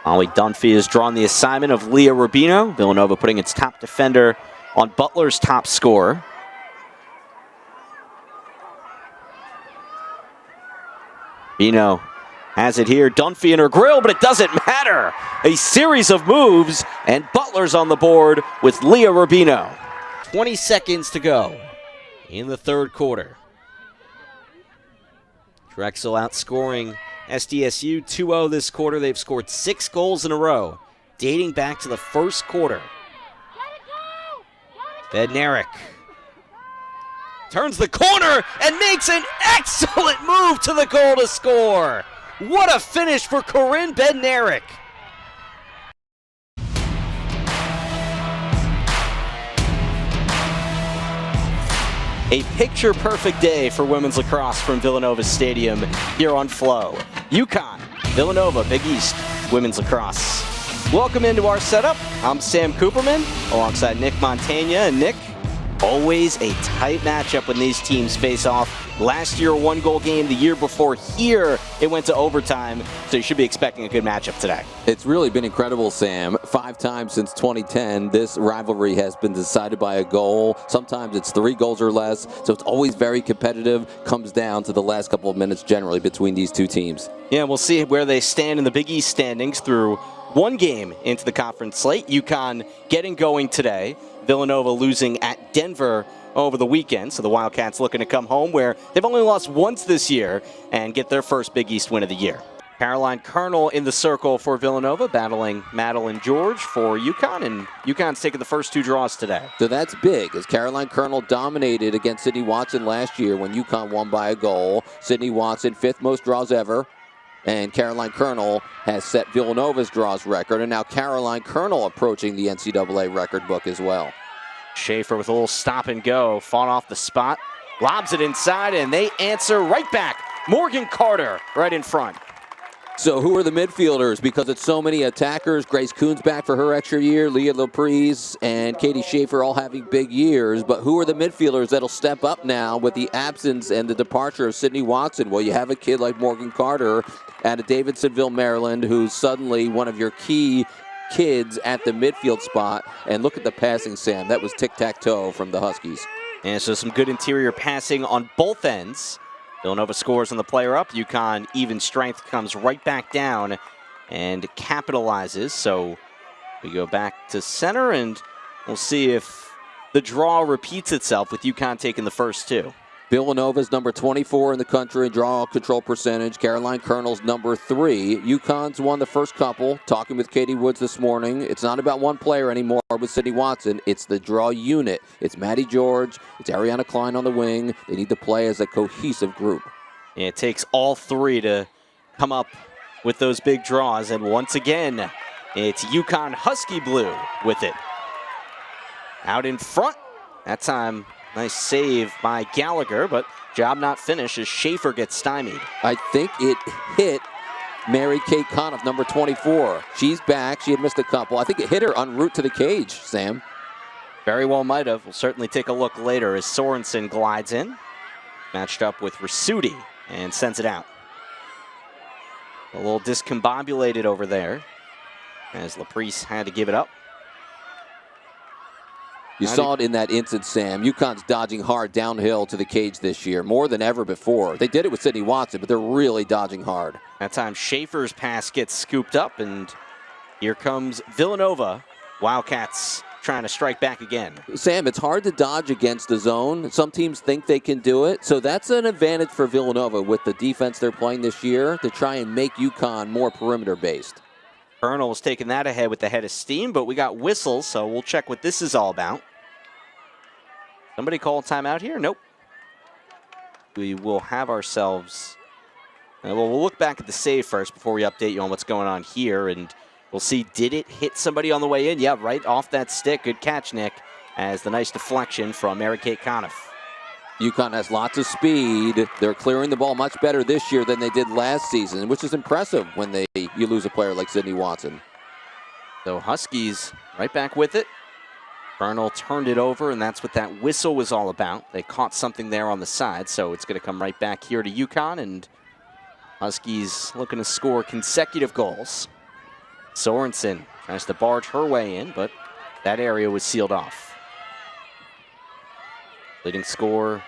Ollie Dunphy has drawn the assignment of Leah Rubino. Villanova putting its top defender on Butler's top scorer. Rubino has it here. Dunphy in her grill, but it doesn't matter. A series of moves, and Butler's on the board with Leah Rubino. 20 seconds to go in the third quarter. Drexel outscoring SDSU 2-0 this quarter. They've scored 6 goals in a row, dating back to the first quarter. Bednarik turns the corner and makes an excellent move to the goal to score. What a finish for Corinne Bednarik. A picture-perfect day for women's lacrosse from Villanova Stadium here on Flow. UConn, Villanova, Big East, women's lacrosse. Welcome into our setup. I'm Sam Cooperman alongside Nick Montagna. And Nick, always a tight matchup when these teams face off. Last year, a one-goal game. The year before here, it went to overtime. So you should be expecting a good matchup today. It's really been incredible, Sam. 5 times since 2010, this rivalry has been decided by a goal. Sometimes it's 3 goals or less. So it's always very competitive. Comes down to the last couple of minutes generally between these two teams. Yeah, we'll see where they stand in the Big East standings through one game into the conference slate. UConn getting going today. Villanova losing at Denver over the weekend, so the Wildcats looking to come home where they've only lost once this year and get their first Big East win of the year. Caroline Colonel in the circle for Villanova, battling Madeline George for UConn, and UConn's taking the first 2 draws today. So that's big, as Caroline Colonel dominated against Sydney Watson last year when UConn won by a goal. Sydney Watson, 5th most draws ever. And Caroline Colonel has set Villanova's draws record, and now Caroline Colonel approaching the NCAA record book as well. Schaefer with a little stop and go, fought off the spot, lobs it inside, and they answer right back. Morgan Carter right in front. So who are the midfielders? Because it's so many attackers. Grace Kuhn's back for her extra year. Leah Laprise and Katie Schaefer all having big years. But who are the midfielders that'll step up now with the absence and the departure of Sydney Watson? Well, you have a kid like Morgan Carter out of Davidsonville, Maryland, who's suddenly one of your key kids at the midfield spot. And look at the passing, Sam. That was tic-tac-toe from the Huskies. And so some good interior passing on both ends. Villanova scores on the player up. UConn, even strength, comes right back down and capitalizes. So we go back to center, and we'll see if the draw repeats itself with UConn taking the first 2. Villanova's number 24 in the country in draw control percentage. Caroline Colonel's number 3. UConn's won the first couple. Talking with Katie Woods this morning, it's not about one player anymore with Sydney Watson. It's the draw unit. It's Maddie George. It's Ariana Klein on the wing. They need to play as a cohesive group. Yeah, it takes all 3 to come up with those big draws. And once again, it's UConn Husky Blue with it. Out in front. That time, nice save by Gallagher, but job not finished as Schaefer gets stymied. I think it hit Mary Kate Conniff, number 24. She's back. She had missed a couple. I think it hit her en route to the cage, Sam. Very well might have. We'll certainly take a look later as Sorensen glides in. Matched up with Rasuti and sends it out. A little discombobulated over there as Laprise had to give it up. You saw it in that instance, Sam. UConn's dodging hard downhill to the cage this year, more than ever before. They did it with Sydney Watson, but they're really dodging hard. That time, Schaefer's pass gets scooped up, and here comes Villanova. Wildcats trying to strike back again. Sam, it's hard to dodge against the zone. Some teams think they can do it, so that's an advantage for Villanova with the defense they're playing this year to try and make UConn more perimeter-based. Colonel was taking that ahead with the head of steam, but we got whistles, so we'll check what this is all about. Somebody call a timeout here? Nope. We will have ourselves... well, we'll look back at the save first before we update you on what's going on here, and we'll see, did it hit somebody on the way in? Yeah, right off that stick. Good catch, Nick, as the nice deflection from Mary Kate Conniff. UConn has lots of speed. They're clearing the ball much better this year than they did last season, which is impressive when you lose a player like Sydney Watson. So Huskies right back with it. Colonel turned it over, and that's what that whistle was all about. They caught something there on the side, so it's going to come right back here to UConn, and Huskies looking to score consecutive goals. Sorensen tries to barge her way in, but that area was sealed off. Leading scorer,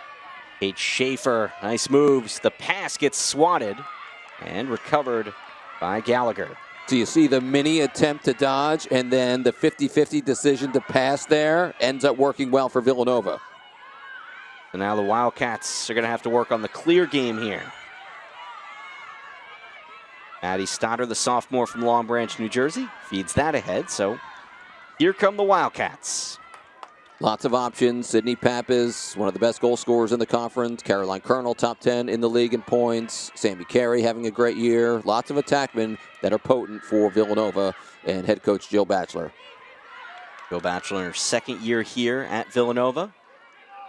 Kate Schaefer. Nice moves. The pass gets swatted and recovered by Gallagher. So you see the mini attempt to dodge, and then the 50-50 decision to pass there ends up working well for Villanova. So now the Wildcats are going to have to work on the clear game here. Maddie Stoddard, the sophomore from Long Branch, New Jersey, feeds that ahead. So here come the Wildcats. Lots of options. Sydney Pappas, one of the best goal scorers in the conference. Caroline Colonel, top 10 in the league in points. Sammy Carey having a great year. Lots of attackmen that are potent for Villanova and head coach Jill Batchelor. Jill Batchelor, second year here at Villanova.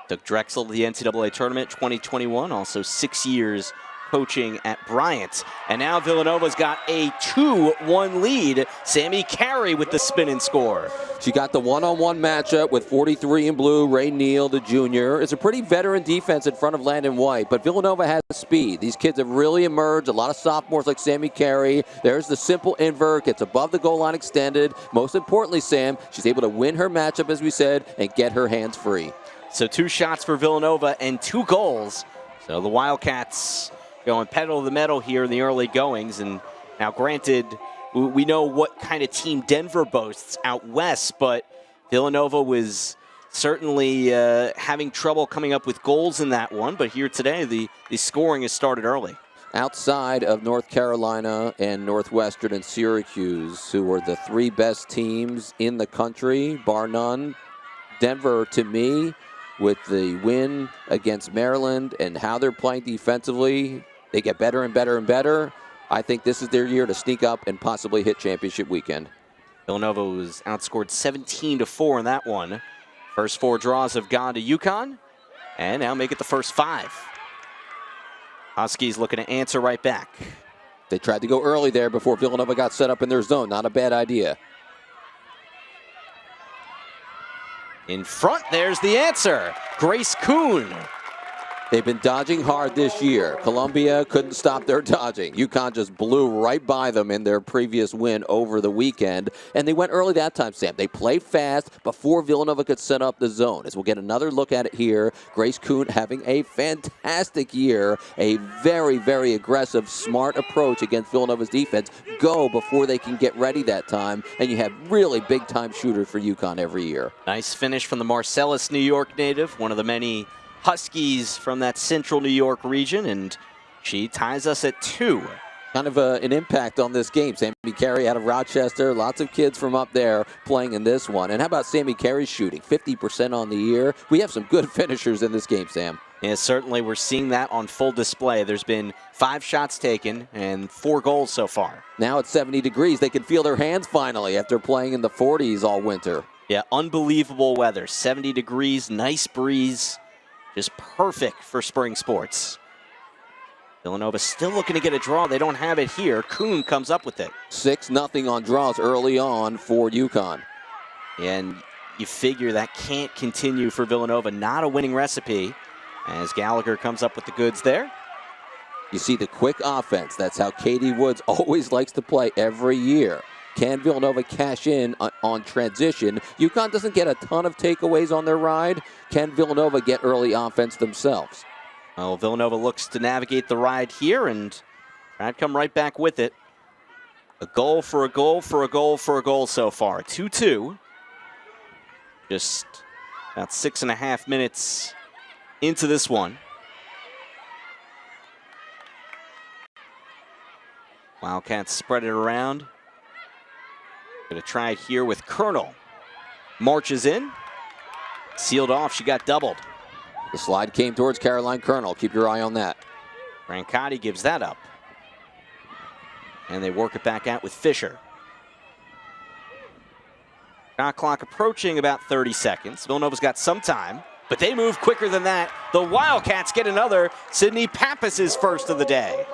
Took Drexel to the NCAA tournament 2021. Also 6 years coaching at Bryant. And now Villanova's got a 2-1 lead. Sammy Carey with the spin and score. She got the one-on-one matchup with 43 in blue, Ray Neal, the junior. It's a pretty veteran defense in front of Landon White, but Villanova has speed. These kids have really emerged. A lot of sophomores like Sammy Carey. There's the simple invert, gets above the goal line extended. Most importantly, Sam, she's able to win her matchup, as we said, and get her hands free. So 2 shots for Villanova and 2 goals. So the Wildcats going pedal to the metal here in the early goings. And now, granted, we know what kind of team Denver boasts out west, but Villanova was certainly having trouble coming up with goals in that one. But here today, the scoring has started early. Outside of North Carolina and Northwestern and Syracuse, who were the 3 best teams in the country, bar none, Denver, to me, with the win against Maryland and how they're playing defensively, they get better and better and better. I think this is their year to sneak up and possibly hit championship weekend. Villanova was outscored 17-4 in that one. First 4 draws have gone to UConn, and now make it the first 5. Huskies looking to answer right back. They tried to go early there before Villanova got set up in their zone. Not a bad idea. In front, there's the answer. Grace Kuhn. They've been dodging hard this year. Columbia couldn't stop their dodging. UConn just blew right by them in their previous win over the weekend. And they went early that time, Sam. They played fast before Villanova could set up the zone. As we'll get another look at it here, Grace Kuhn having a fantastic year. A very, very aggressive, smart approach against Villanova's defense. Go before they can get ready that time. And you have really big-time shooters for UConn every year. Nice finish from the Marcellus, New York native, one of the many Huskies from that central New York region, and she ties us at 2. Kind of an impact on this game. Sammy Carey out of Rochester. Lots of kids from up there playing in this one. And how about Sammy Carey's shooting? 50% on the year. We have some good finishers in this game, Sam. Yeah, certainly we're seeing that on full display. There's been 5 shots taken and 4 goals so far. Now it's 70 degrees. They can feel their hands finally after playing in the 40s all winter. Yeah, unbelievable weather. 70 degrees, nice breeze. Just perfect for spring sports. Villanova still looking to get a draw. They don't have it here. Kuhn comes up with it. 6-0 on draws early on for UConn. And you figure that can't continue for Villanova. Not a winning recipe as Gallagher comes up with the goods there. You see the quick offense. That's how Katie Woods always likes to play every year. Can Villanova cash in on transition? UConn doesn't get a ton of takeaways on their ride. Can Villanova get early offense themselves? Well, Villanova looks to navigate the ride here and try to come right back with it. A goal for a goal for a goal for a goal so far. 2-2. Just about 6.5 minutes into this one. Wildcats spread it around. Going to try it here with Colonel. Marches in. Sealed off. She got doubled. The slide came towards Caroline Colonel. Keep your eye on that. Brancotti gives that up. And they work it back out with Fisher. Shot clock approaching about 30 seconds. Villanova's got some time, but they move quicker than that. The Wildcats get another. Sydney Pappas' first of the day.